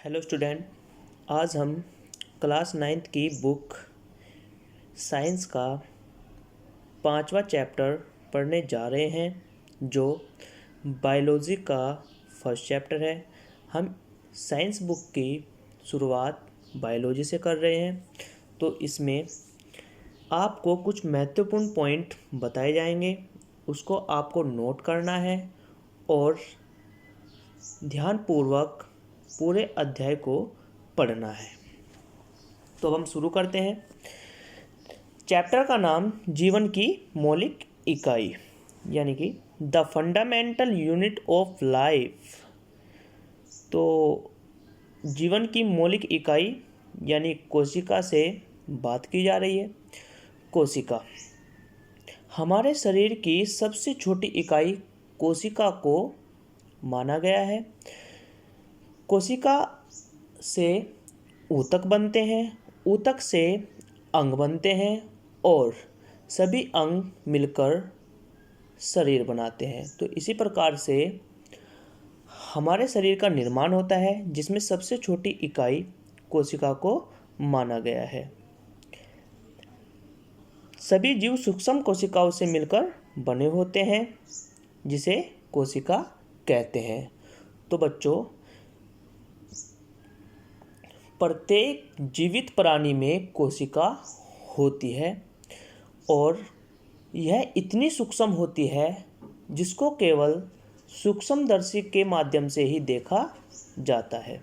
Hello student, आज हम class 9th की बुक साइंस का 5वां चैप्टर पढ़ने जा रहे हैं जो बायोलॉजी का फर्स्ट चैप्टर है। हम साइंस बुक की शुरुआत बायोलॉजी से कर रहे हैं, तो इसमें आपको कुछ महत्वपूर्ण पॉइंट बताए जाएंगे, उसको आपको नोट करना है और ध्यानपूर्वक पूरे अध्याय को पढ़ना है। तो हम शुरू करते हैं। चैप्टर का नाम जीवन की मौलिक इकाई यानी कि the fundamental unit of life. तो जीवन की मौलिक इकाई यानी कोशिका से बात की जा रही है। कोशिका हमारे शरीर की सबसे छोटी इकाई कोशिका को माना गया है। कोशिका से ऊतक बनते हैं, ऊतक से अंग बनते हैं और सभी अंग मिलकर शरीर बनाते हैं। तो इसी प्रकार से हमारे शरीर का निर्माण होता है, जिसमें सबसे छोटी इकाई कोशिका को माना गया है। सभी जीव सूक्ष्म कोशिकाओं से मिलकर बने होते हैं, जिसे कोशिका कहते हैं। तो बच्चों, प्रत्येक जीवित प्राणी में कोशिका होती है और यह इतनी सूक्ष्म होती है जिसको केवल सूक्ष्मदर्शी के माध्यम से ही देखा जाता है।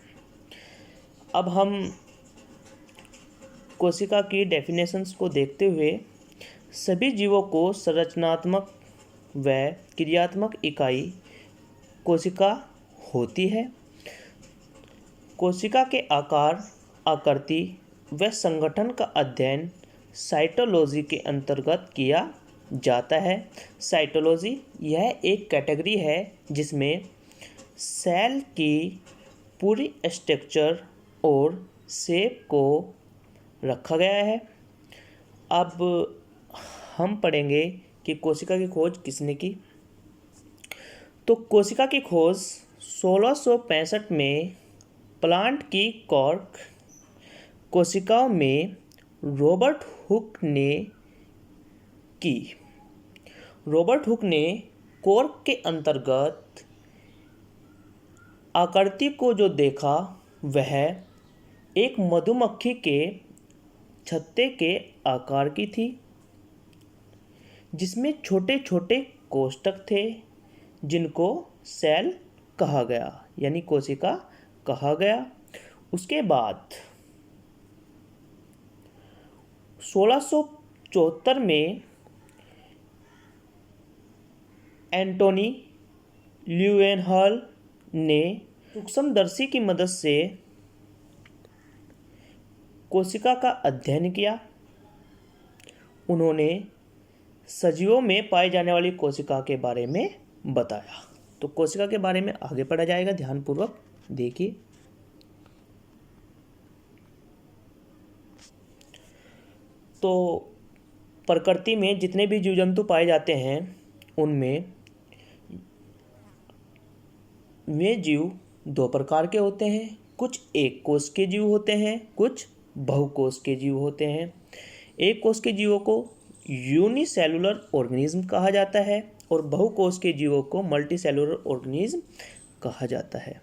अब हम कोशिका की डेफिनेशंस को देखते हुए सभी जीवों को संरचनात्मक व क्रियात्मक इकाई कोशिका होती है। कोशिका के आकार, आकृति व संगठन का अध्ययन साइटोलॉजी के अंतर्गत किया जाता है। साइटोलॉजी यह एक कैटेगरी है जिसमें सेल की पूरी स्ट्रक्चर और शेप को रखा गया है। अब हम पढ़ेंगे कि कोशिका की खोज किसने की। तो कोशिका की खोज 1665 में प्लांट की कॉर्क कोशिकाओं में रॉबर्ट हुक ने की। रॉबर्ट हुक ने कॉर्क के अंतर्गत आकृति को जो देखा वह एक मधुमक्खी के छत्ते के आकार की थी, जिसमें छोटे छोटे कोष्ठक थे जिनको सेल कहा गया यानी कोशिका कहा गया। उसके बाद 1674 में एंटोनी ल्यूवेनहॉल ने सूक्ष्मदर्शी की मदद से कोशिका का अध्ययन किया। उन्होंने सजीवों में पाई जाने वाली कोशिका के बारे में बताया। तो कोशिका के बारे में आगे पढ़ा जाएगा, ध्यानपूर्वक देखिए। तो प्रकृति में जितने भी जीव जंतु पाए जाते हैं उनमें वे जीव दो प्रकार के होते हैं। कुछ एक कोष के जीव होते हैं, कुछ बहुकोष के जीव होते हैं। एक कोष के जीवों को यूनिसेलुलर ऑर्गेनिज्म कहा जाता है और बहुकोष के जीवों को मल्टीसेलुलर ऑर्गेनिज्म कहा जाता है।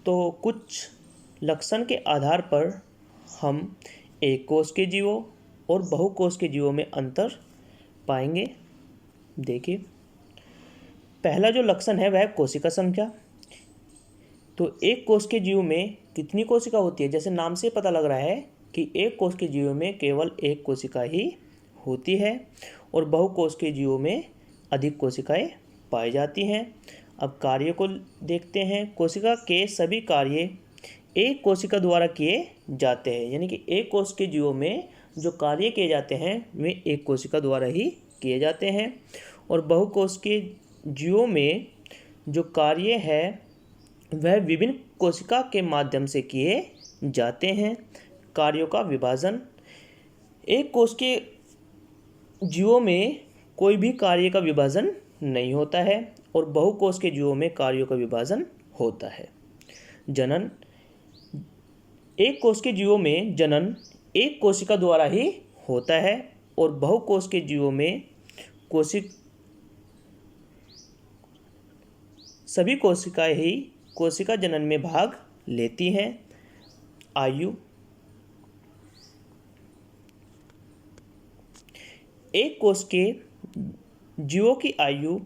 तो कुछ लक्षण के आधार पर हम एक कोष के जीवों और बहुकोष के जीवों में अंतर पाएंगे। देखिए, पहला जो लक्षण है वह कोशिका संख्या। तो एक कोष के जीव में कितनी कोशिका होती है? जैसे नाम से पता लग रहा है कि एक कोष के जीवों में केवल एक कोशिका ही होती है और बहुकोष के जीवों में अधिक कोशिकाएं पाई जाती हैं। अब कार्य को देखते हैं। कोशिका के सभी कार्य एक कोशिका द्वारा किए जाते हैं, यानी कि एक कोष के जीवों में जो कार्य किए जाते हैं वे एक कोशिका द्वारा ही किए जाते हैं और बहुकोष के जीवों में जो कार्य है वह विभिन्न कोशिका के माध्यम से किए जाते हैं। कार्यों का विभाजन, एक कोष के जीवों में कोई भी कार्य का विभाजन नहीं होता है और बहुकोष के जीवों में कार्यों का विभाजन होता है। जनन, एक कोश के जीवों में जनन एक कोशिका द्वारा ही होता है और बहुकोश के जीवों में सभी कोशिकाएं ही कोशिका जनन में भाग लेती हैं। आयु, एक कोश के जीवों की आयु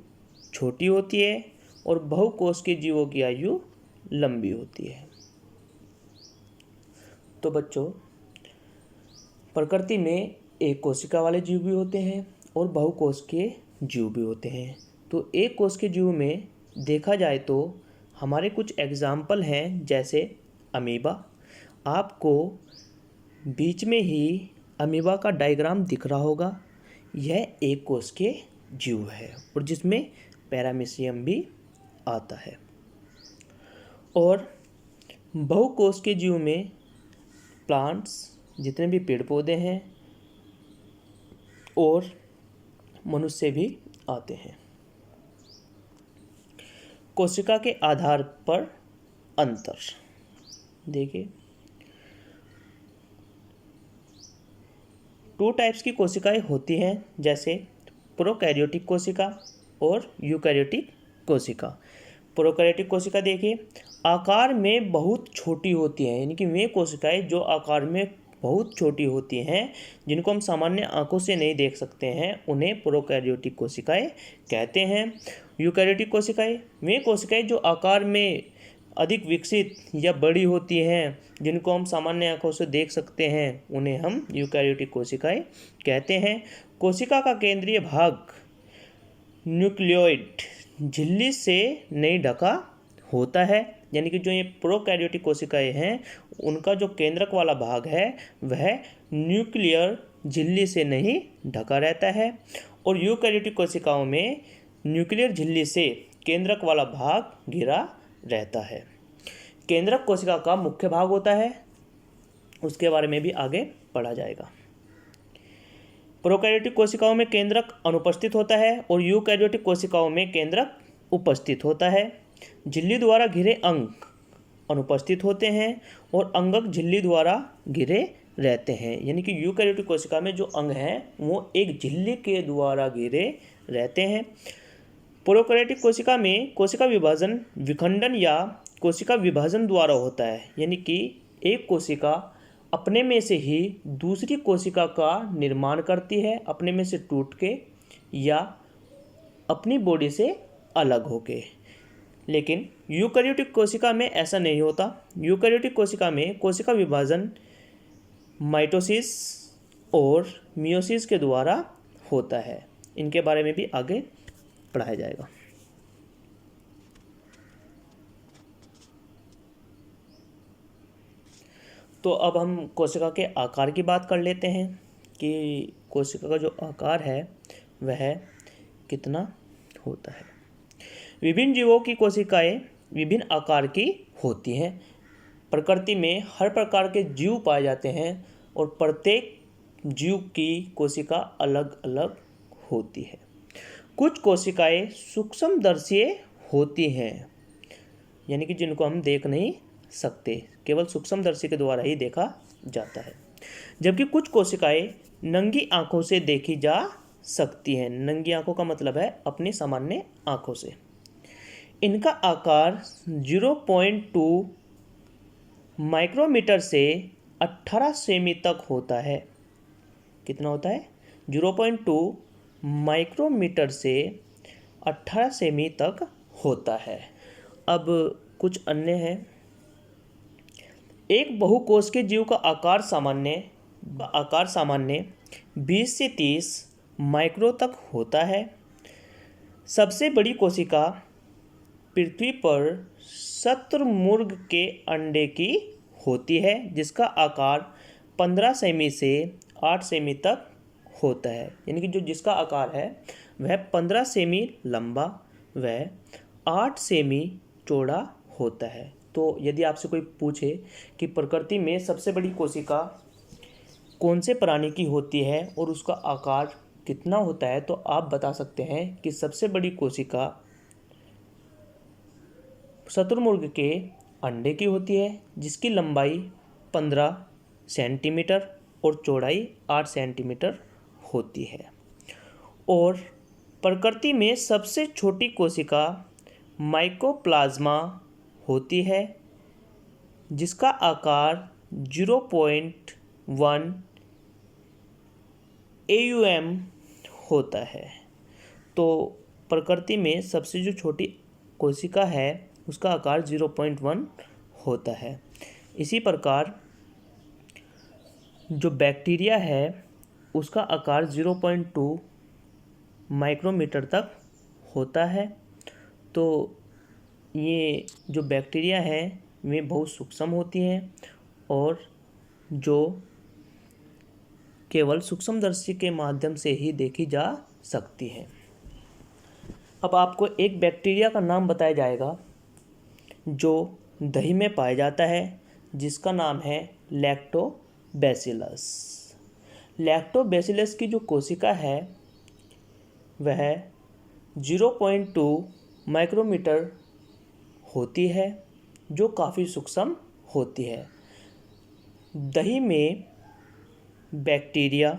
छोटी होती है और बहुकोश के जीवों की आयु लंबी होती है। तो बच्चों, प्रकृति में एक कोशिका वाले जीव भी होते हैं और बहुकोश के जीव भी होते हैं। तो एक कोश के जीव में देखा जाए तो हमारे कुछ एग्जाम्पल हैं, जैसे अमीबा। आपको बीच में ही अमीबा का डायग्राम दिख रहा होगा। यह एक कोश के जीव है और जिसमें पैरामीशियम भी आता है। और बहुकोश के जीव में प्लांट्स, जितने भी पेड़ पौधे हैं, और मनुष्य भी आते हैं। कोशिका के आधार पर अंतर देखिए, 2 टाइप्स की कोशिकाएं होती हैं, जैसे प्रोकैरियोटिक कोशिका और यूकैरियोटिक कोशिका। प्रोकैरियोटिक कोशिका देखिए, आकार में बहुत छोटी होती है, यानी कि वे कोशिकाएं जो आकार में बहुत छोटी होती हैं, जिनको हम सामान्य आंखों से नहीं देख सकते हैं, उन्हें प्रोकैरियोटिक कोशिकाएं कहते हैं। यूकैरियोटिक कोशिकाएं वे कोशिकाएं जो आकार में अधिक विकसित या बड़ी होती हैं, जिनको हम सामान्य आंखों से देख सकते हैं, उन्हें हम यूकैरियोटिक कोशिकाएं कहते हैं। कोशिका का केंद्रीय भाग न्यूक्लियोइड झिल्ली से नहीं ढका होता है, यानी कि जो ये प्रोकैरियोटिक कोशिकाएं हैं, उनका जो केंद्रक वाला भाग है वह न्यूक्लियर झिल्ली से नहीं ढका रहता है। और यूकैरियोटिक कोशिकाओं में न्यूक्लियर झिल्ली से केंद्रक वाला भाग घिरा रहता है। केंद्रक कोशिका का मुख्य भाग होता है, उसके बारे में भी आगे पढ़ा जाएगा। प्रोकैरियोटिक कोशिकाओं में केंद्रक अनुपस्थित होता है और यूकैरियोटिक कोशिकाओं में केंद्रक उपस्थित होता है। झिल्ली द्वारा घिरे अंग अनुपस्थित होते हैं और अंगक झिल्ली द्वारा घिरे रहते हैं, यानी कि यूकैरियोटिक कोशिका में जो अंग हैं वो एक झिल्ली के द्वारा घिरे रहते हैं। प्रोकैरियोटिक कोशिका में कोशिका विभाजन विखंडन या कोशिका विभाजन द्वारा होता है, यानी कि एक कोशिका अपने में से ही दूसरी कोशिका का निर्माण करती है, अपने में से टूट के या अपनी बॉडी से अलग होके। लेकिन यूकैरियोटिक कोशिका में ऐसा नहीं होता। यूकैरियोटिक कोशिका में कोशिका विभाजन माइटोसिस और मियोसिस के द्वारा होता है। इनके बारे में भी आगे पढ़ाया जाएगा। तो अब हम कोशिका के आकार की बात कर लेते हैं कि कोशिका का जो आकार है वह कितना होता है। विभिन्न जीवों की कोशिकाएं विभिन्न आकार की होती हैं। प्रकृति में हर प्रकार के जीव पाए जाते हैं और प्रत्येक जीव की कोशिका अलग अलग होती है। कुछ कोशिकाएं सूक्ष्मदर्शीय होती हैं, यानी कि जिनको हम देख नहीं सकते, केवल सूक्ष्मदर्शी के द्वारा ही देखा जाता है। जबकि कुछ कोशिकाएं नंगी आंखों से देखी जा सकती हैं। नंगी आंखों का मतलब है अपनी सामान्य आंखों से। इनका आकार 0.2 माइक्रोमीटर से 18 सेमी तक होता है। कितना होता है? 0.2 माइक्रोमीटर से 18 सेमी तक होता है। अब कुछ अन्य हैं। एक बहुकोश के जीव का आकार सामान्य 20 से 30 माइक्रो तक होता है। सबसे बड़ी कोशिका पृथ्वी पर शतुरमुर्ग के अंडे की होती है, जिसका आकार 15 सेमी से 8 सेमी तक होता है। यानी कि जिसका आकार है वह 15 सेमी लंबा व 8 सेमी चौड़ा होता है। तो यदि आपसे कोई पूछे कि प्रकृति में सबसे बड़ी कोशिका कौन से प्राणी की होती है और उसका आकार कितना होता है, तो आप बता सकते हैं कि सबसे बड़ी कोशिका शतुरमुर्ग के अंडे की होती है, जिसकी लंबाई 15 सेंटीमीटर और चौड़ाई 8 सेंटीमीटर होती है। और प्रकृति में सबसे छोटी कोशिका माइकोप्लाज्मा होती है, जिसका आकार 0.1 AUM होता है। तो प्रकृति में सबसे जो छोटी कोशिका है उसका आकार 0.1 होता है। इसी प्रकार जो बैक्टीरिया है उसका आकार 0.2 माइक्रोमीटर तक होता है। तो ये जो बैक्टीरिया है वे बहुत सूक्ष्म होती हैं और जो केवल सूक्ष्मदर्शी के माध्यम से ही देखी जा सकती है। अब आपको एक बैक्टीरिया का नाम बताया जाएगा जो दही में पाया जाता है, जिसका नाम है लैक्टोबैसिलस। लैक्टोबैसिलस की जो कोशिका है वह 0.2 माइक्रोमीटर होती है, जो काफ़ी सूक्ष्म होती है। दही में बैक्टीरिया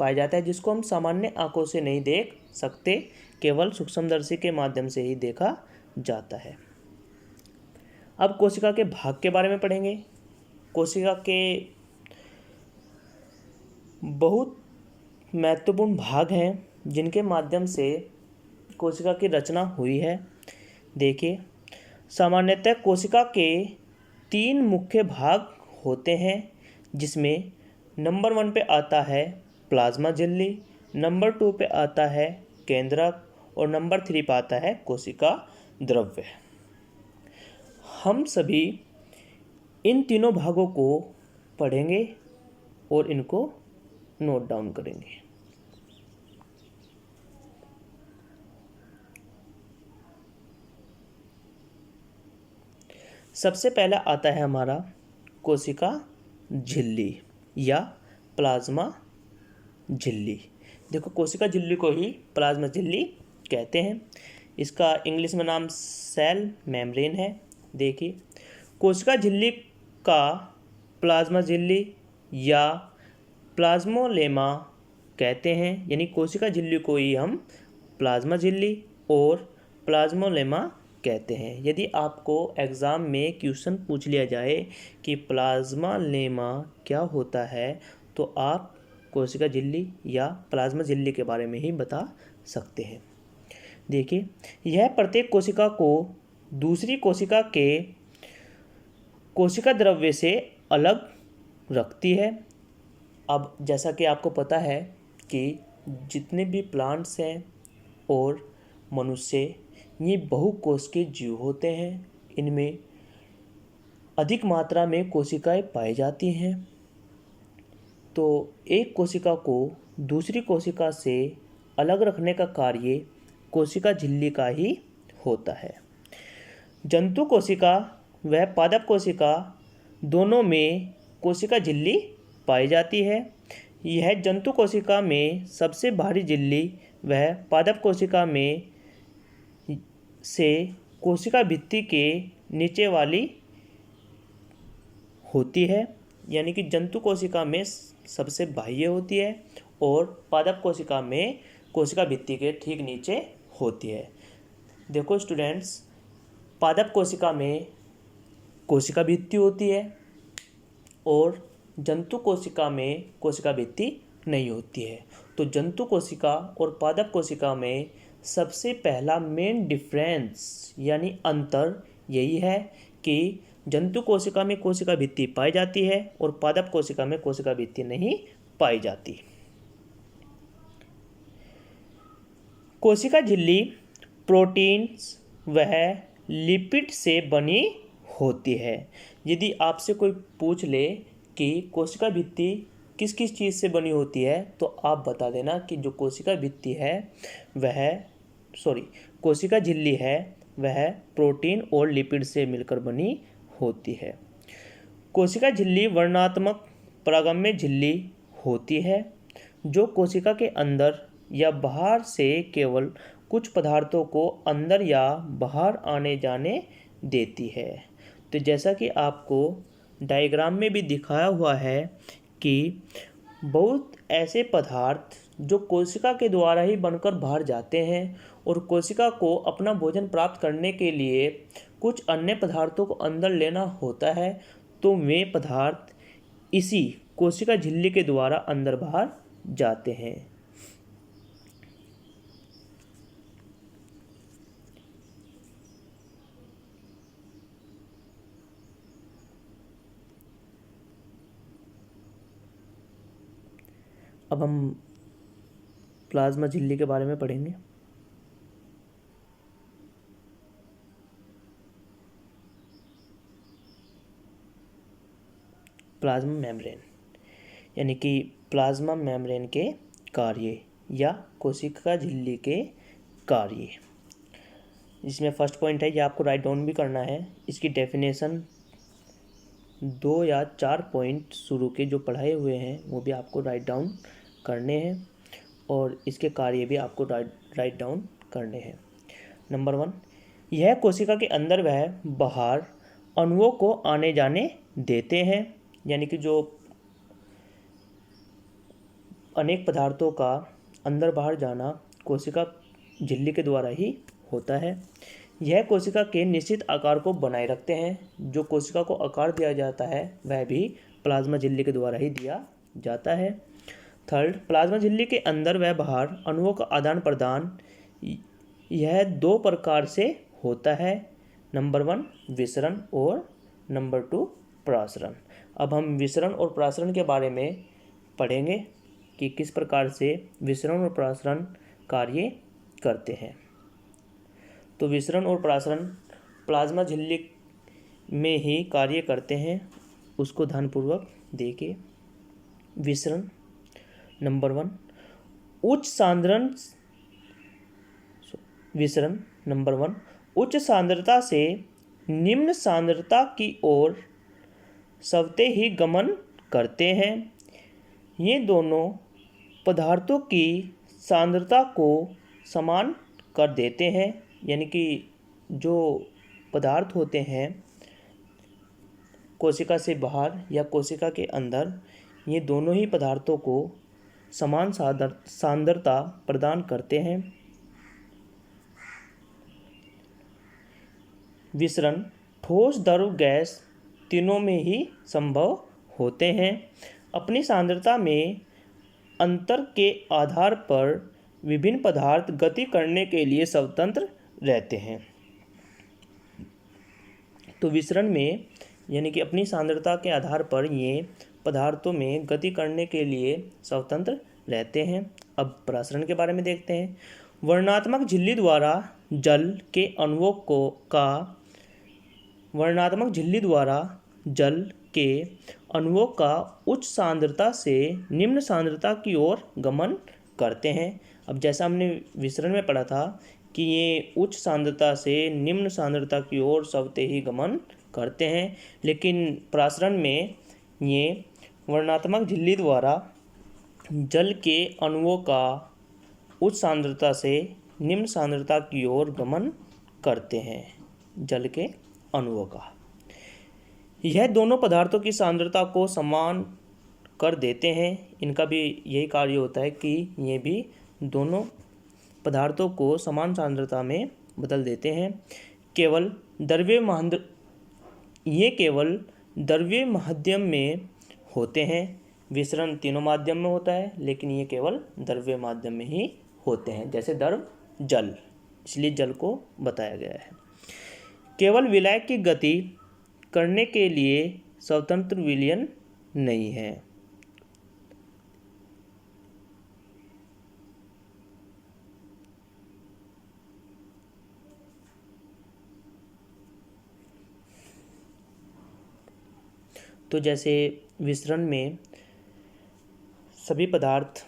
पाया जाता है जिसको हम सामान्य आंखों से नहीं देख सकते, केवल सूक्ष्मदर्शी के माध्यम से ही देखा जाता है। अब कोशिका के भाग के बारे में पढ़ेंगे। कोशिका के बहुत महत्वपूर्ण भाग हैं जिनके माध्यम से कोशिका की रचना हुई है। देखिए, सामान्यतः कोशिका के 3 मुख्य भाग होते हैं, जिसमें नंबर 1 पे आता है प्लाज्मा झिल्ली, नंबर 2 पे आता है केंद्रक और नंबर 3 पे आता है कोशिका द्रव्य। हम सभी इन तीनों भागों को पढ़ेंगे और इनको नोट डाउन करेंगे। सबसे पहला आता है हमारा कोशिका झिल्ली या प्लाज्मा झिल्ली। देखो, कोशिका झिल्ली को ही प्लाज्मा झिल्ली कहते हैं। इसका इंग्लिश में नाम सेल मेम्ब्रेन है। देखिए, कोशिका झिल्ली का प्लाज्मा झिल्ली या प्लाज्मोलेमा कहते हैं, यानी कोशिका झिल्ली को ही हम प्लाज्मा झिल्ली और प्लाज्मोलेमा कहते हैं। यदि आपको एग्ज़ाम में क्वेश्चन पूछ लिया जाए कि प्लाज्मा लेमा क्या होता है, तो आप कोशिका झिल्ली या प्लाज्मा झिल्ली के बारे में ही बता सकते हैं। देखिए, यह प्रत्येक कोशिका को दूसरी कोशिका के कोशिका द्रव्य से अलग रखती है। अब जैसा कि आपको पता है कि जितने भी प्लांट्स हैं और मनुष्य, ये बहुकोशिकीय जीव होते हैं। इनमें अधिक मात्रा में कोशिकाएं पाई जाती हैं। तो एक कोशिका को दूसरी कोशिका से अलग रखने का कार्य कोशिका झिल्ली का ही होता है। जंतु कोशिका व पादप कोशिका दोनों में कोशिका झिल्ली पाई जाती है। यह जंतु कोशिका में सबसे भारी झिल्ली वह पादप कोशिका में से कोशिका भित्ति के नीचे वाली होती है, यानी कि जंतु कोशिका में सबसे बाह्य होती है और पादप कोशिका में कोशिका भित्ति के ठीक नीचे होती है। देखो स्टूडेंट्स, पादप कोशिका में कोशिका भित्ति होती है और जंतु कोशिका में कोशिका भित्ति नहीं होती है। तो जंतु कोशिका और पादप कोशिका में सबसे पहला मेन डिफरेंस यानी अंतर यही है कि जंतु कोशिका में कोशिका भित्ति पाई जाती है और पादप कोशिका में कोशिका भित्ति नहीं पाई जाती। कोशिका झिल्ली प्रोटीन्स वह लिपिड से बनी होती है। यदि आपसे कोई पूछ ले कि कोशिका भित्ति किस किस चीज़ से बनी होती है, तो आप बता देना कि जो कोशिका भित्ति है कोशिका झिल्ली है वह प्रोटीन और लिपिड से मिलकर बनी होती है। कोशिका झिल्ली वर्णात्मक प्रागम्य झिल्ली होती है जो कोशिका के अंदर या बाहर से केवल कुछ पदार्थों को अंदर या बाहर आने जाने देती है। तो जैसा कि आपको डायग्राम में भी दिखाया हुआ है कि बहुत ऐसे पदार्थ जो कोशिका के द्वारा ही बनकर बाहर जाते हैं और कोशिका को अपना भोजन प्राप्त करने के लिए कुछ अन्य पदार्थों को अंदर लेना होता है, तो वे पदार्थ इसी कोशिका झिल्ली के द्वारा अंदर बाहर जाते हैं। अब हम प्लाज्मा झिल्ली के बारे में पढ़ेंगे। प्लाज्मा मेम्ब्रेन यानी कि प्लाज्मा मेम्ब्रेन के कार्य या कोशिका झिल्ली के कार्य, इसमें फर्स्ट पॉइंट है, ये आपको राइट डाउन भी करना है। इसकी डेफिनेशन 2 या 4 पॉइंट शुरू के जो पढ़ाए हुए हैं वो भी आपको राइट डाउन करने हैं और इसके कार्य भी आपको राइट डाउन करने हैं। नंबर 1, यह कोशिका के अंदर वह बाहर अणुओं को आने जाने देते हैं, यानी कि जो अनेक पदार्थों का अंदर बाहर जाना कोशिका झिल्ली के द्वारा ही होता है। यह कोशिका के निश्चित आकार को बनाए रखते हैं। जो कोशिका को आकार दिया जाता है वह भी प्लाज्मा झिल्ली के द्वारा ही दिया जाता है। थर्ड, प्लाज्मा झिल्ली के अंदर व बाहर अणुओं का आदान प्रदान यह 2 प्रकार से होता है। नंबर 1 विसरण और नंबर 2 प्रासरण। अब हम विसरण और प्रासरण के बारे में पढ़ेंगे कि किस प्रकार से विसरण और प्रासरण कार्य करते हैं। तो विसरण और प्रासरण प्लाज्मा झिल्ली में ही कार्य करते हैं, उसको ध्यानपूर्वक देखिए। विसरण नंबर 1 उच्च सांद्रण विसरण नंबर 1 उच्च सांद्रता से निम्न सांद्रता की ओर स्वतः ही गमन करते हैं। ये दोनों पदार्थों की सांद्रता को समान कर देते हैं, यानी कि जो पदार्थ होते हैं कोशिका से बाहर या कोशिका के अंदर, ये दोनों ही पदार्थों को समान सांद्रता प्रदान करते हैं। विसरण ठोस, द्रव, गैस तीनों में ही संभव होते हैं। अपनी सांद्रता में अंतर के आधार पर विभिन्न पदार्थ गति करने के लिए स्वतंत्र रहते हैं। तो विसरण में यानी कि अपनी सांद्रता के आधार पर ये पदार्थों में गति करने के लिए स्वतंत्र रहते हैं। अब प्रासरण के बारे में देखते हैं। वर्णनात्मक झिल्ली द्वारा जल के अणुओं का उच्च सांद्रता से निम्न सांद्रता की ओर गमन करते हैं। अब जैसा हमने विसरण में पढ़ा था कि ये उच्च सांद्रता से निम्न सांद्रता की ओर स्वतः ही गमन करते हैं, लेकिन प्रासरण में ये वर्णनात्मक झिल्ली द्वारा जल के अणुओं का उच्च सांद्रता से निम्न सांद्रता की ओर गमन करते हैं। जल के अणुओं का यह दोनों पदार्थों की सांद्रता को समान कर देते हैं। इनका भी यही कार्य होता है कि ये भी दोनों पदार्थों को समान सांद्रता में बदल देते हैं। केवल द्रव्य माध्यम में होते हैं। विसरण तीनों माध्यम में होता है, लेकिन ये केवल द्रव्य माध्यम में ही होते हैं, जैसे द्रव जल, इसलिए जल को बताया गया है। केवल विलय की गति करने के लिए स्वतंत्र विलयन नहीं है। तो जैसे विसरण में सभी पदार्थ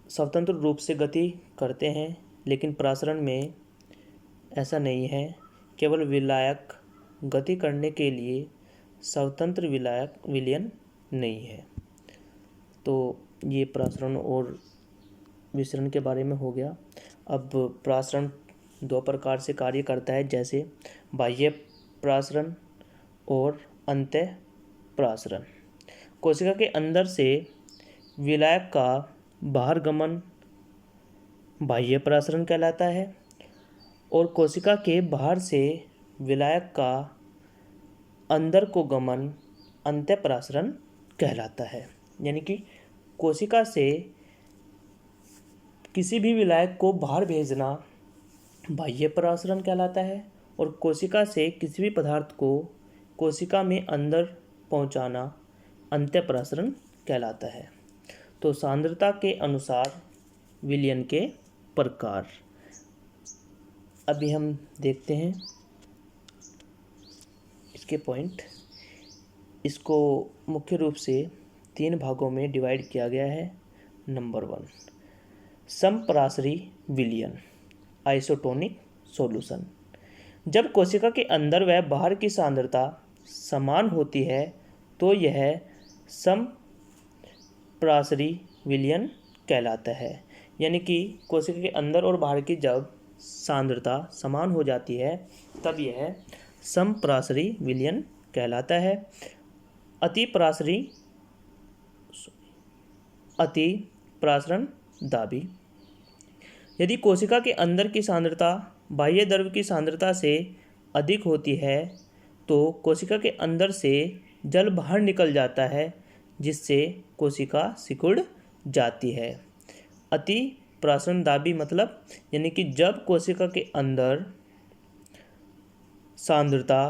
स्वतंत्र रूप से गति करते हैं, लेकिन प्रासरण में ऐसा नहीं है। केवल विलायक गति करने के लिए स्वतंत्र विलयन नहीं है। तो ये प्रासरण और विसरण के बारे में हो गया। अब प्रासरण 2 प्रकार से कार्य करता है, जैसे बाह्य प्रासरण और अंतः प्रासरण। कोशिका के अंदर से विलायक का बाहर गमन बाह्य प्रासरण कहलाता है और कोशिका के बाहर से विलायक का अंदर को गमन अंतःप्रासरण कहलाता है। यानी कि कोशिका से किसी भी विलायक को बाहर भेजना बाह्य प्रासरण कहलाता है और कोशिका से किसी भी पदार्थ को कोशिका में अंदर पहुंचाना अंतःप्रासरण कहलाता है। तो सांद्रता के अनुसार विलयन के प्रकार अभी हम देखते हैं इसके पॉइंट। इसको मुख्य रूप से 3 भागों में डिवाइड किया गया है। नंबर 1, समपरासरी विलयन, आइसोटोनिक सॉल्यूशन। जब कोशिका के अंदर व बाहर की सांद्रता समान होती है तो यह समपरासरी विलयन कहलाता है। यानी कि कोशिका के अंदर और बाहर की जब सांद्रता समान हो जाती है तब यह समपरासरी विलयन कहलाता है। अतिप्रासरण दाबी। यदि कोशिका के अंदर की सांद्रता बाह्य द्रव की सांद्रता से अधिक होती है तो कोशिका के अंदर से जल बाहर निकल जाता है जिससे कोशिका सिकुड़ जाती है। अति प्रासरण दाबी मतलब यानी कि जब कोशिका के अंदर सांद्रता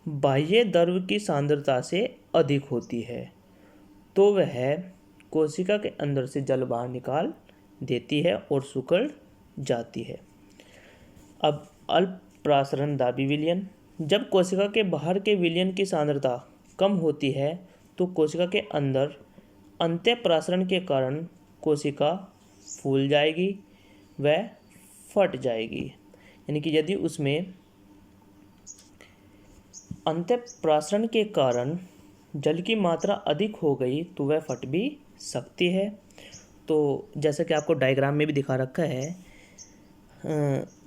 बाह्य द्रव की सांद्रता से अधिक होती है तो वह कोशिका के अंदर से जल बाहर निकाल देती है और सिकुड़ जाती है। अब अल्प प्रासरण दाबी विलयन। जब कोशिका के बाहर के विलयन की सांद्रता कम होती है तो कोशिका के अंदर अंतःप्रासरण के कारण कोशिका फूल जाएगी व फट जाएगी। यानी कि यदि उसमें अंतःप्रासरण के कारण जल की मात्रा अधिक हो गई तो वह फट भी सकती है। तो जैसा कि आपको डायग्राम में भी दिखा रखा है,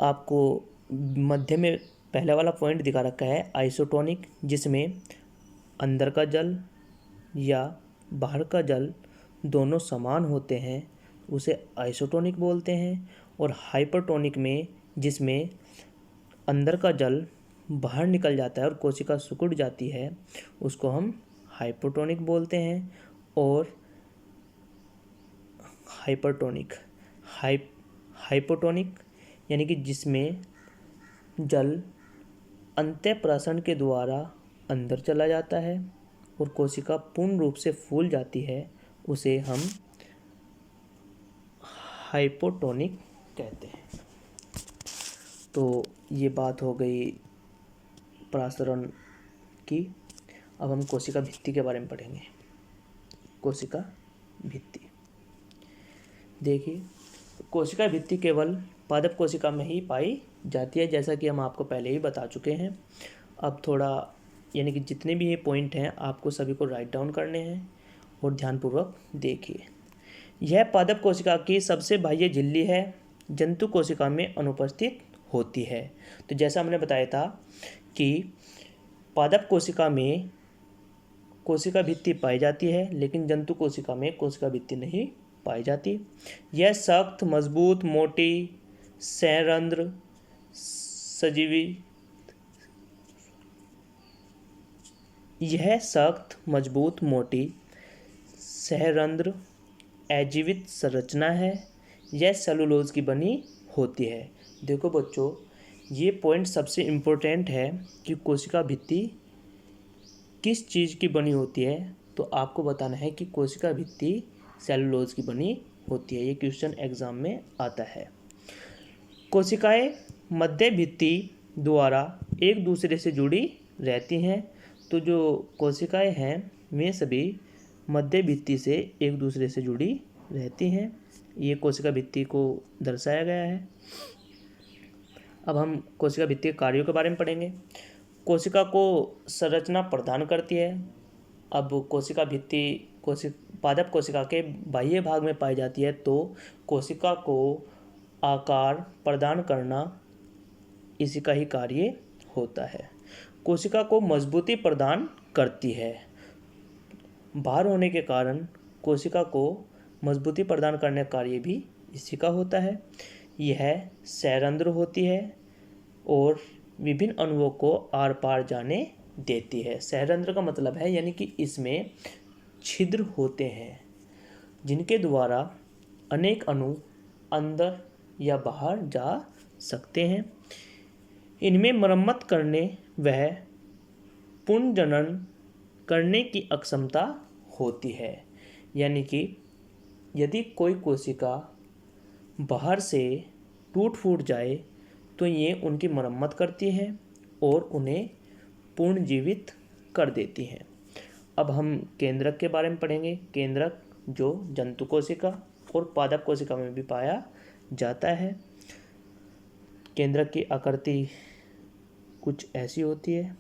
आपको मध्य में पहला वाला पॉइंट दिखा रखा है आइसोटोनिक, जिसमें अंदर का जल या बाहर का जल दोनों समान होते हैं, उसे आइसोटोनिक बोलते हैं। और हाइपरटोनिक में जिसमें अंदर का जल बाहर निकल जाता है और कोशिका सिकुड़ जाती है उसको हम हाइपोटोनिक बोलते हैं। और हाइपोटोनिक यानी कि जिसमें जल अंतःप्रासरण के द्वारा अंदर चला जाता है और कोशिका पूर्ण रूप से फूल जाती है, उसे हम हाइपोटोनिक कहते हैं। तो ये बात हो गई प्रासरण की। अब हम कोशिका भित्ति के बारे में पढ़ेंगे। कोशिका भित्ति, देखिए कोशिका भित्ति केवल पादप कोशिका में ही पाई जाती है, जैसा कि हम आपको पहले ही बता चुके हैं। अब थोड़ा यानी कि जितने भी ये पॉइंट हैं आपको सभी को राइट डाउन करने हैं और ध्यानपूर्वक देखिए। यह पादप कोशिका की सबसे बाह्य झिल्ली है, जंतु कोशिका में अनुपस्थित होती है। तो जैसा हमने बताया था कि पादप कोशिका में कोशिका भित्ति पाई जाती है लेकिन जंतु कोशिका में कोशिका भित्ति नहीं पाई जाती। यह सख्त, मजबूत, मोटी, संरंध्र सजीवी यह सख्त, मजबूत, मोटी, सहरंध्र अजीवित संरचना है। यह सेलुलोज की बनी होती है। देखो बच्चों, ये पॉइंट सबसे इम्पोर्टेंट है कि कोशिका भित्ति किस चीज़ की बनी होती है। तो आपको बताना है कि कोशिका भित्ति सेलुलोज की बनी होती है। ये क्वेश्चन एग्जाम में आता है। कोशिकाएं मध्य भित्ति द्वारा एक दूसरे से जुड़ी रहती हैं। तो जो कोशिकाएं हैं वे सभी मध्य भित्ति से एक दूसरे से जुड़ी रहती हैं। ये कोशिका भित्ति को दर्शाया गया है। अब हम कोशिका भित्ति के कार्यों के बारे में पढ़ेंगे। कोशिका को संरचना प्रदान करती है। अब कोशिका भित्ति पादप कोशिका के बाह्य भाग में पाई जाती है, तो कोशिका को आकार प्रदान करना इसी का ही कार्य होता है। कोशिका को मजबूती प्रदान करती है। भार होने के कारण कोशिका को मजबूती प्रदान करने का कार्य भी इसी का होता है। यह सैरंध्र होती है और विभिन्न अणुओं को आर पार जाने देती है। सैरंध्र का मतलब है यानी कि इसमें छिद्र होते हैं जिनके द्वारा अनेक अणु अंदर या बाहर जा सकते हैं। इनमें मरम्मत करने वह पुनर्जनन करने की अक्षमता होती है। यानी कि यदि कोई कोशिका बाहर से टूट फूट जाए तो ये उनकी मरम्मत करती है और उन्हें पुनर्जीवित कर देती हैं। अब हम केंद्रक के बारे में पढ़ेंगे। केंद्रक जो जंतु कोशिका और पादप कोशिका में भी पाया जाता है। केंद्रक की आकृति कुछ ऐसी होती है।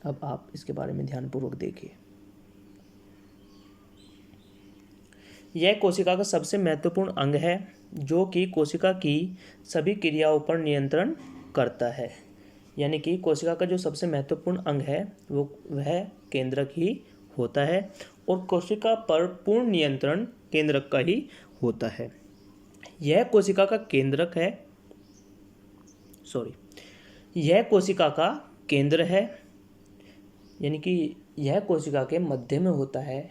अब आप इसके बारे में ध्यानपूर्वक देखिए। यह कोशिका का सबसे महत्वपूर्ण अंग है जो कि कोशिका की सभी क्रियाओं पर नियंत्रण करता है। यानी कि कोशिका का जो सबसे महत्वपूर्ण अंग है वह केंद्रक ही होता है और कोशिका पर पूर्ण नियंत्रण केंद्रक का ही होता है। यह कोशिका का केंद्रक है यह कोशिका का केंद्र है यानी कि यह कोशिका के मध्य में होता है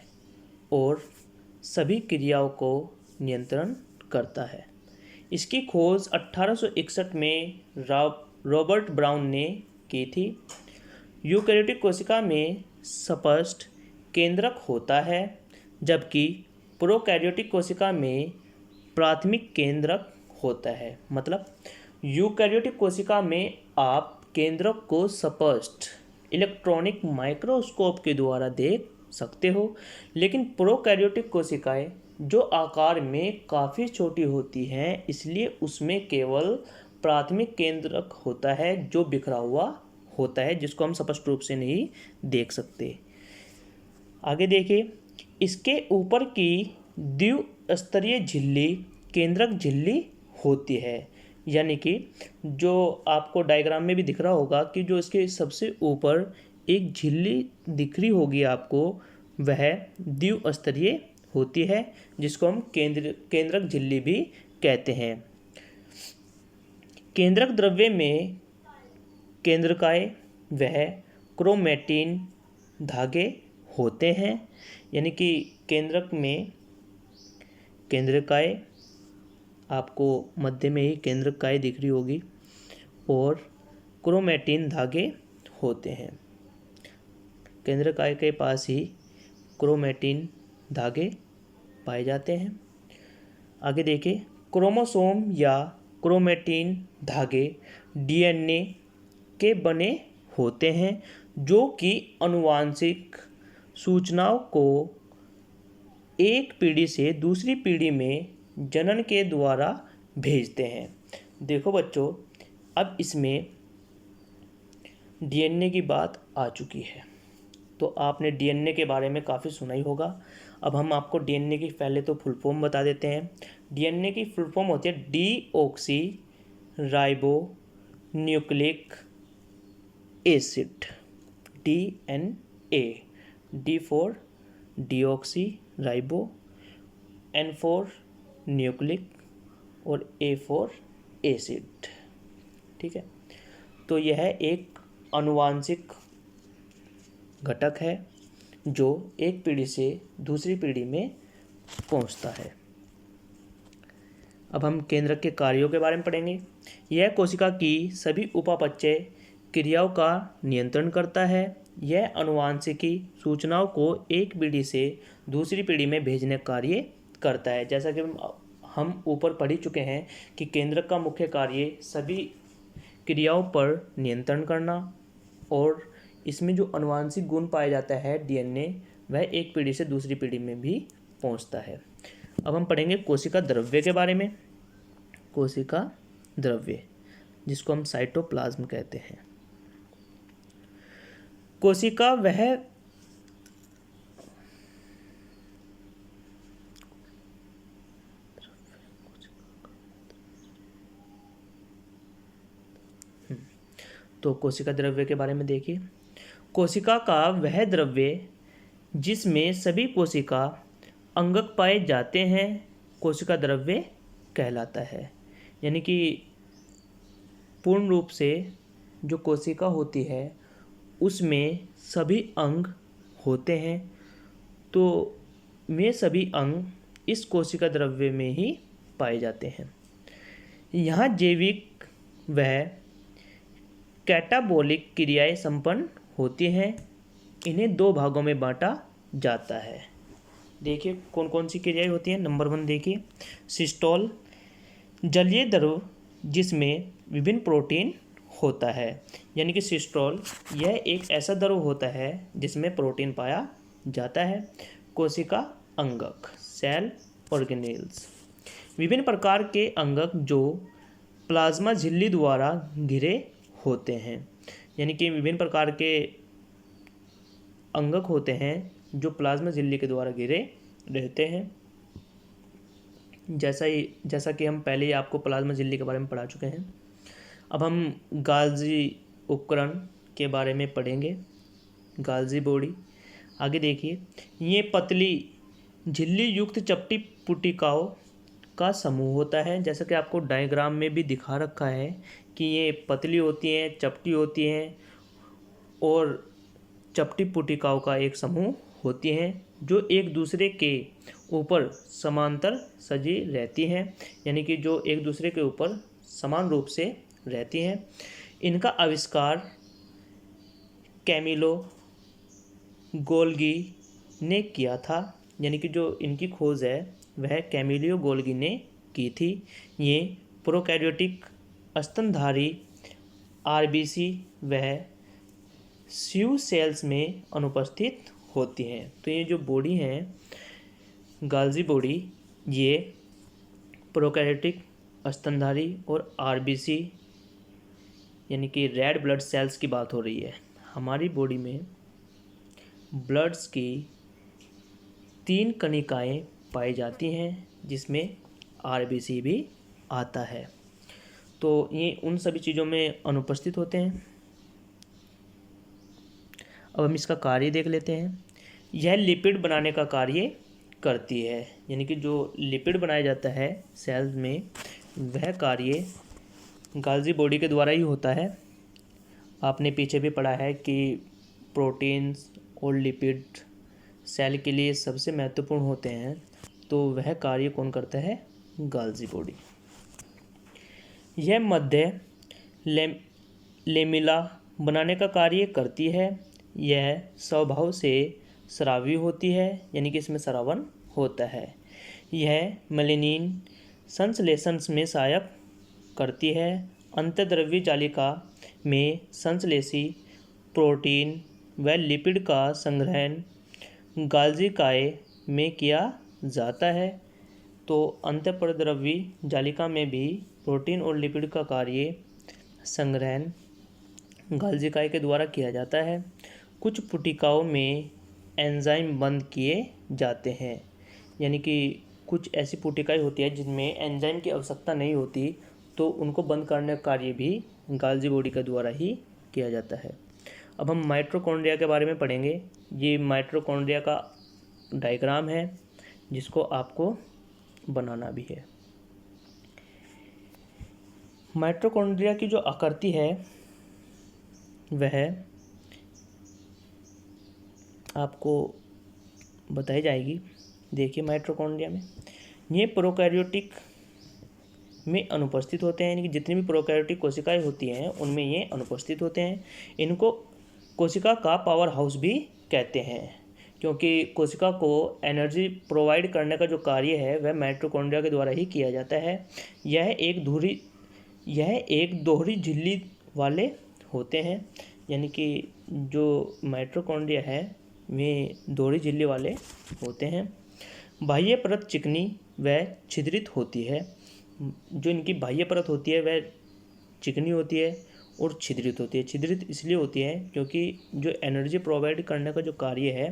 और सभी क्रियाओं को नियंत्रण करता है। इसकी खोज 1861 में रॉबर्ट ब्राउन ने की थी। यूकेरियोटिक कोशिका में स्पष्ट केंद्रक होता है जबकि प्रोकैरियोटिक कोशिका में प्राथमिक केंद्रक होता है। मतलब यूकेरियोटिक कोशिका में आप केंद्रक को स्पष्ट इलेक्ट्रॉनिक माइक्रोस्कोप के द्वारा देख सकते हो, लेकिन प्रोकैरियोटिक कोशिकाएं जो आकार में काफ़ी छोटी होती हैं इसलिए उसमें केवल प्राथमिक केंद्रक होता है जो बिखरा हुआ होता है जिसको हम स्पष्ट रूप से नहीं देख सकते। आगे देखिए, इसके ऊपर की द्विस्तरीय झिल्ली केंद्रक झिल्ली होती है। यानी कि जो आपको डायग्राम में भी दिख रहा होगा कि जो इसके सबसे ऊपर एक झिल्ली दिख रही होगी आपको, वह द्विस्तरीय होती है जिसको हम केंद्रक झिल्ली भी कहते हैं। केंद्रक द्रव्य में केंद्रकाय वह क्रोमैटिन धागे होते हैं। यानी कि केंद्रक में केंद्रकाय आपको मध्य में ही केंद्रकाय दिख रही होगी और क्रोमैटिन धागे होते हैं। केंद्रकाय के पास ही क्रोमैटिन धागे पाए जाते हैं। आगे देखिए, क्रोमोसोम या क्रोमैटिन धागे डीएनए के बने होते हैं जो कि आनुवांशिक सूचनाओं को एक पीढ़ी से दूसरी पीढ़ी में जनन के द्वारा भेजते हैं। देखो बच्चों, अब इसमें डीएनए की बात आ चुकी है तो आपने डीएनए के बारे में काफ़ी सुना ही होगा। अब हम आपको डीएनए की पहले तो फुल फॉर्म बता देते हैं। डीएनए की फुल फॉर्म होती है deoxy ribo nucleic acid. DNA, D for deoxy ribo, N for nucleic और ए फॉर एसिड। ठीक है, तो यह एक आनुवांशिक घटक है जो एक पीढ़ी से दूसरी पीढ़ी में पहुंचता है। अब हम केंद्रक के कार्यों के बारे में पढ़ेंगे। यह कोशिका की सभी उपापचय क्रियाओं का नियंत्रण करता है। यह आनुवांशिकी सूचनाओं को एक पीढ़ी से दूसरी पीढ़ी में भेजने का कार्य करता है। जैसा कि हम ऊपर पढ़ ही चुके हैं कि केंद्रक का मुख्य कार्य सभी क्रियाओं पर नियंत्रण करना और इसमें जो आनुवांशिक गुण पाया जाता है डीएनए, वह एक पीढ़ी से दूसरी पीढ़ी में भी पहुंचता है। अब हम पढ़ेंगे कोशिका द्रव्य के बारे में। कोशिका द्रव्य जिसको हम साइटोप्लाज्म कहते हैं। कोशिका वह तो कोशिका द्रव्य के बारे में देखिए। कोशिका का वह द्रव्य जिसमें सभी कोशिका अंगक पाए जाते हैं कोशिका द्रव्य कहलाता है। यानी कि पूर्ण रूप से जो कोशिका होती है उसमें सभी अंग होते हैं, तो वे सभी अंग इस कोशिका द्रव्य में ही पाए जाते हैं। यहाँ जैविक व कैटाबोलिक क्रियाएं संपन्न होती हैं। इन्हें दो भागों में बांटा जाता है। देखिए कौन कौन सी क्रियाएं होती हैं। नंबर 1 देखिए, सिस्टोल, जलीय द्रव जिसमें विभिन्न प्रोटीन होता है। यानी कि सिस्टोल यह एक ऐसा द्रव होता है जिसमें प्रोटीन पाया जाता है। कोशिका अंगक, सेल ऑर्गेनेल्स, विभिन्न प्रकार के अंगक जो प्लाज्मा झिल्ली द्वारा घिरे होते हैं। यानी कि विभिन्न प्रकार के अंगक होते हैं जो प्लाज्मा झिल्ली के द्वारा घिरे रहते हैं। जैसा कि हम पहले ही आपको प्लाज्मा झिल्ली के बारे में पढ़ा चुके हैं। अब हम गाल्जी उपकरण के बारे में पढ़ेंगे। गाल्जी बॉडी, आगे देखिए, ये पतली झिल्ली युक्त चपटी पुटिकाओं का समूह होता है। जैसा कि आपको डायग्राम में भी दिखा रखा है कि ये पतली होती हैं, चपटी होती हैं और चपटी पुटिकाओं का एक समूह होती हैं जो एक दूसरे के ऊपर समांतर सजी रहती हैं। यानी कि जो एक दूसरे के ऊपर समान रूप से रहती हैं। इनका आविष्कार कैमिलो गोल्गी ने किया था। यानी कि जो इनकी खोज है वह कैमिलियो गोल्गी ने की थी। ये प्रोकैरियोटिक स्तनधारी आरबीसी व स्यू सेल्स में अनुपस्थित होती हैं। तो ये जो बॉडी हैं गाल्जी बॉडी, ये प्रोकैरियोटिक स्तनधारी और आरबीसी यानी कि रेड ब्लड सेल्स की बात हो रही है। हमारी बॉडी में ब्लड्स की 3 कणिकाएं पाई जाती हैं जिसमें आरबीसी भी आता है। तो ये उन सभी चीज़ों में अनुपस्थित होते हैं। अब हम इसका कार्य देख लेते हैं। यह लिपिड बनाने का कार्य करती है। यानी कि जो लिपिड बनाया जाता है सेल्स में वह कार्य गाल्जी बॉडी के द्वारा ही होता है। आपने पीछे भी पढ़ा है कि प्रोटीन्स और लिपिड सेल के लिए सबसे महत्वपूर्ण होते हैं, तो वह कार्य कौन करता है? गाल्जी बॉडी। यह मध्य लेमिला बनाने का कार्य करती है। यह स्वभाव से स्रावी होती है, यानी कि इसमें स्रावन होता है। यह मेलेनिन संश्लेषण में सहायक करती है। अंतर्द्रव्य जालिका में संश्लेषी प्रोटीन व लिपिड का संग्रहण गाल्जी काय में किया जाता है। तो अंतर्द्रव्य जालिका में भी प्रोटीन और लिपिड का कार्य संग्रहण गाल्जी काय के द्वारा किया जाता है। कुछ पुटिकाओं में एंजाइम बंद किए जाते हैं। यानी कि कुछ ऐसी पुटिकाएं होती है जिनमें एंजाइम की आवश्यकता नहीं होती, तो उनको बंद करने का कार्य भी गाल्जी बॉडी के द्वारा ही किया जाता है। अब हम माइटोकॉन्ड्रिया के बारे में पढ़ेंगे। ये माइटोकॉन्ड्रिया का डायग्राम है जिसको आपको बनाना भी है। माइटोकॉन्ड्रिया की जो आकृति है वह आपको बताई जाएगी। देखिए माइटोकॉन्ड्रिया में ये प्रोकैरियोटिक में अनुपस्थित होते हैं। यानी कि जितनी भी प्रोकैरियोटिक कोशिकाएं होती हैं उनमें ये अनुपस्थित होते हैं। इनको कोशिका का पावर हाउस भी कहते हैं, क्योंकि कोशिका को एनर्जी प्रोवाइड करने का जो कार्य है वह माइटोकॉन्ड्रिया के द्वारा ही किया जाता है। यह एक दोहरी झिल्ली वाले होते हैं। यानी कि जो माइटोकॉन्ड्रिया है वे दोहरी झिल्ली वाले होते हैं। बाह्य परत चिकनी व छिद्रित होती है। जो इनकी बाह्य परत होती है वह चिकनी होती है और छिद्रित होती है। छिद्रित इसलिए होती है क्योंकि जो एनर्जी प्रोवाइड करने का जो कार्य है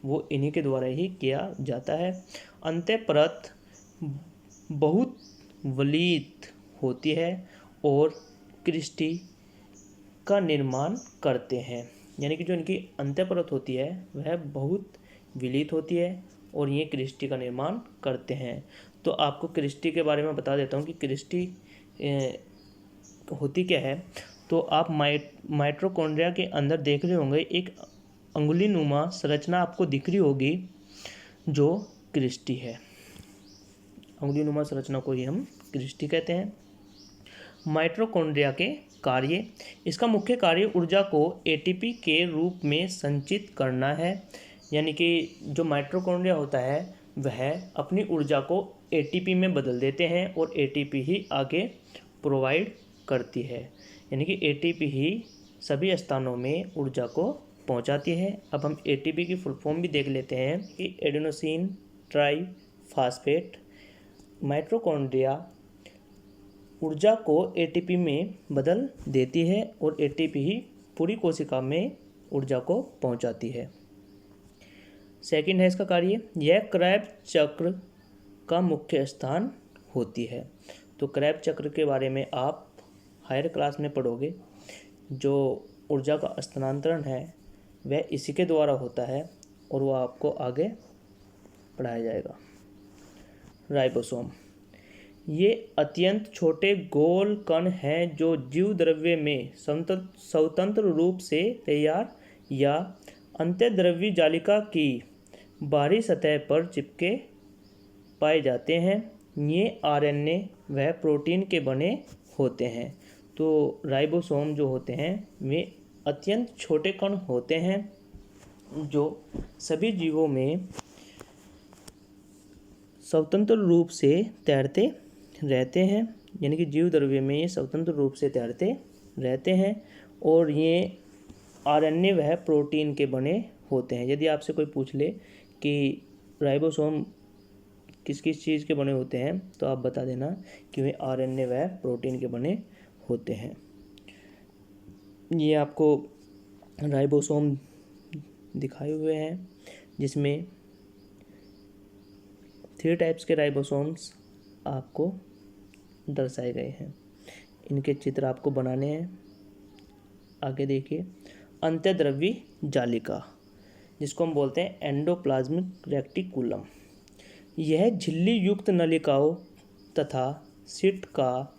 वो इन्हीं के द्वारा ही किया जाता है। अंत्य परत बहुत वलीत होती है और क्रिस्टी का निर्माण करते हैं। यानी कि जो इनकी अंत्य परत होती है वह बहुत विलीत होती है और ये क्रिस्टी का निर्माण करते हैं। तो आपको क्रिस्टी के बारे में बता देता हूँ कि क्रिस्टी होती क्या है। तो आप माइटोकॉन्ड्रिया के अंदर देख रहे होंगे एक अंगुली नुमा संरचना आपको दिख रही होगी जो क्रिस्टी है। अंगुली नुमा संरचना को ही हम क्रिस्टी कहते हैं। माइटोकॉन्ड्रिया के कार्य, इसका मुख्य कार्य ऊर्जा को एटीपी के रूप में संचित करना है। यानी कि जो माइटोकॉन्ड्रिया होता है वह अपनी ऊर्जा को एटीपी में बदल देते हैं और एटीपी ही आगे प्रोवाइड करती है। यानी कि एटीपी ही सभी स्थानों में ऊर्जा को पहुंचाती है। अब हम एटीपी की फुल फॉर्म भी देख लेते हैं कि एडेनोसिन ट्राइफॉस्फेट। माइटोकॉन्ड्रिया ऊर्जा को एटीपी में बदल देती है और एटीपी ही पूरी कोशिका में ऊर्जा को पहुंचाती है। सेकंड है इसका कार्य, यह क्रेब्स चक्र का मुख्य स्थान होती है। तो क्रेब्स चक्र के बारे में आप हायर क्लास में पढ़ोगे। जो ऊर्जा का स्थानांतरण है वह इसी के द्वारा होता है और वह आपको आगे पढ़ाया जाएगा। राइबोसोम, ये अत्यंत छोटे गोल कण हैं जो जीव द्रव्य में स्वतंत्र रूप से तैयार या अंतःद्रव्यी जालिका की बाहरी सतह पर चिपके पाए जाते हैं। ये आरएनए व प्रोटीन के बने होते हैं। तो राइबोसोम जो होते हैं वे अत्यंत छोटे कण होते हैं जो सभी जीवों में स्वतंत्र रूप से तैरते रहते हैं। यानी कि जीव द्रव्य में ये स्वतंत्र रूप से तैरते रहते हैं और ये आरएनए वह प्रोटीन के बने होते हैं। यदि आपसे कोई पूछ ले कि राइबोसोम किस किस चीज़ के बने होते हैं तो आप बता देना कि वे आरएनए वह प्रोटीन के बने होते हैं। ये आपको राइबोसोम दिखाए हुए हैं जिसमें 3 टाइप्स के राइबोसोम्स आपको दर्शाए गए हैं। इनके चित्र आपको बनाने हैं। आगे देखिए, अंतःद्रव्यी जालिका जिसको हम बोलते हैं एंडोप्लाज्मिक रेक्टिकुलम। यह झिल्ली युक्त नलिकाओं तथा सिट का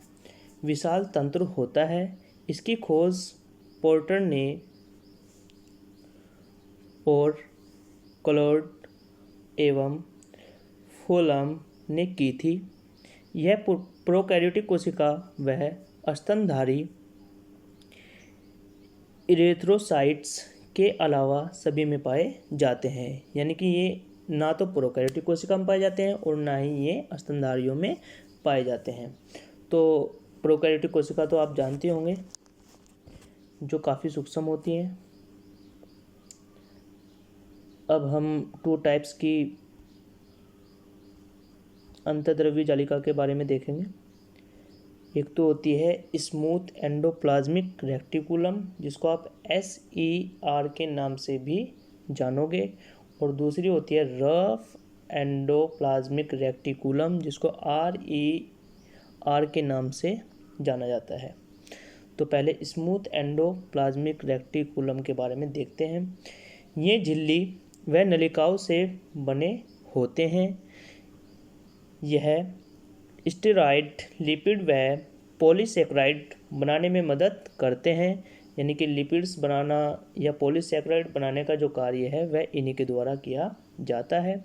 विशाल तंत्र होता है। इसकी खोज पोर्टर ने और क्लॉड एवं फुलम ने की थी। यह प्रोकैरियोटिक कोशिका वह स्तनधारी इरेथ्रोसाइट्स के अलावा सभी में पाए जाते हैं। यानी कि ये ना तो प्रोकैरियोटिक कोशिका में पाए जाते हैं और ना ही ये स्तनधारियों में पाए जाते हैं। तो प्रोकैरियोटिक कोशिका तो आप जानते होंगे जो काफ़ी सूक्ष्म होती हैं। अब हम 2 टाइप्स की अंतःद्रव्यी जालिका के बारे में देखेंगे। एक तो होती है स्मूथ एंडोप्लाज्मिक रेक्टिकुलम जिसको आप SER के नाम से भी जानोगे, और दूसरी होती है रफ एंडोप्लाज्मिक रेक्टिकुलम जिसको RER के नाम से जाना जाता है। तो पहले स्मूथ एंडोप्लाज्मिक रेक्टिकुलम के बारे में देखते हैं। ये झिल्ली व नलिकाओं से बने होते हैं। यह स्टेरॉयड लिपिड व पॉलीसैकेराइड बनाने में मदद करते हैं। यानी कि लिपिड्स बनाना या पॉलीसैकेराइड बनाने का जो कार्य है वह इन्हीं के द्वारा किया जाता है।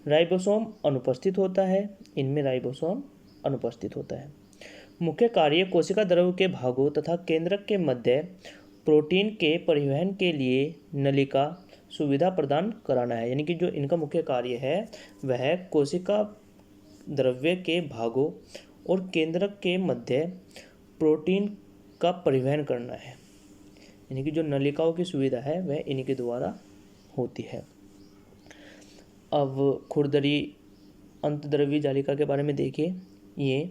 राइबोसोम अनुपस्थित होता है, इनमें राइबोसोम अनुपस्थित होता है। मुख्य कार्य कोशिका द्रव के भागों तथा केंद्रक के मध्य प्रोटीन के परिवहन के लिए नलिका सुविधा प्रदान कराना है। यानी कि जो इनका मुख्य कार्य है वह कोशिका द्रव्य के भागों और केंद्रक के मध्य प्रोटीन का परिवहन करना है। यानी कि जो नलिकाओं की सुविधा है वह इन्हीं के द्वारा होती है। अब खुरदरी अंतःद्रव्यी जालिका के बारे में देखिए। ये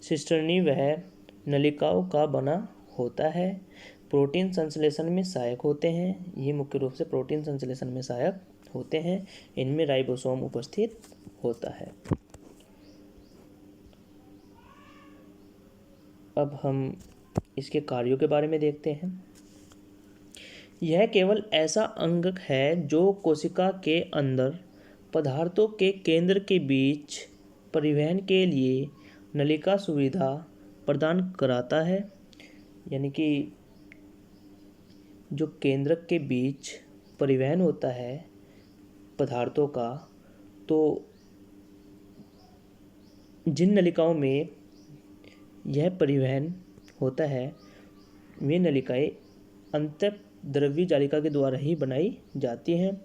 सिस्टर्नी वह नलिकाओं का बना होता है। प्रोटीन संश्लेषण में सहायक होते हैं। ये मुख्य रूप से प्रोटीन संश्लेषण में सहायक होते हैं। इनमें राइबोसोम उपस्थित होता है। अब हम इसके कार्यों के बारे में देखते हैं। यह केवल ऐसा अंग है जो कोशिका के अंदर पदार्थों के केंद्र के बीच परिवहन के लिए नलिका सुविधा प्रदान कराता है। यानी कि जो केंद्रक के बीच परिवहन होता है पदार्थों का, तो जिन नलिकाओं में यह परिवहन होता है वे नलिकाएं अंतःद्रव्यी जालिका के द्वारा ही बनाई जाती हैं।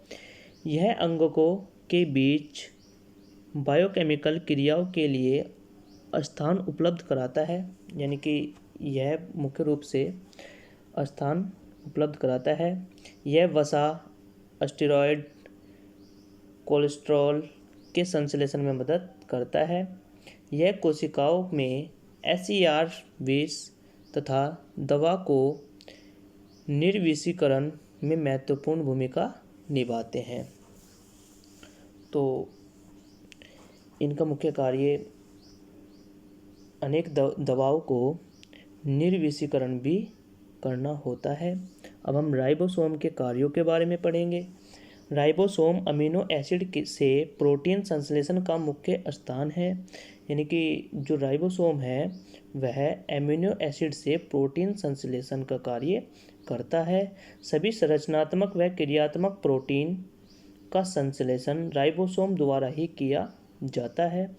यह अंगकों के बीच बायोकेमिकल क्रियाओं के लिए स्थान उपलब्ध कराता है। यानी कि यह मुख्य रूप से स्थान उपलब्ध कराता है। यह वसा, स्टेरॉयड, कोलेस्ट्रॉल के संश्लेषण में मदद करता है। यह कोशिकाओं में SCR विष तथा दवा को निर्विषीकरण में महत्वपूर्ण भूमिका निभाते हैं। तो इनका मुख्य कार्य अनेक दवाओं को निर्विषीकरण भी करना होता है। अब हम राइबोसोम के कार्यों के बारे में पढ़ेंगे। राइबोसोम अमीनो एसिड से प्रोटीन संश्लेषण का मुख्य स्थान है। यानी कि जो राइबोसोम है वह अमीनो एसिड से प्रोटीन संश्लेषण का कार्य करता है। सभी संरचनात्मक व क्रियात्मक प्रोटीन का संश्लेषण राइबोसोम द्वारा ही किया जाता है।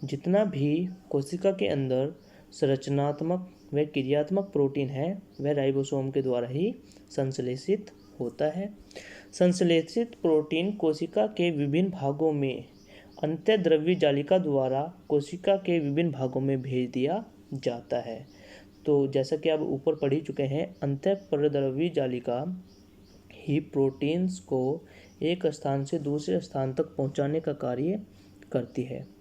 जितना भी कोशिका के अंदर संरचनात्मक व क्रियात्मक प्रोटीन है वह राइबोसोम के द्वारा ही संश्लेषित होता है। संश्लेषित प्रोटीन कोशिका के विभिन्न भागों में अंतःद्रव्यी जालिका द्वारा कोशिका के विभिन्न भागों में भेज दिया जाता है। तो जैसा कि आप ऊपर पढ़ ही चुके हैं, अंतःद्रव्यी जालिका ही प्रोटीन्स को एक स्थान से दूसरे स्थान तक पहुंचाने का कार्य करती है।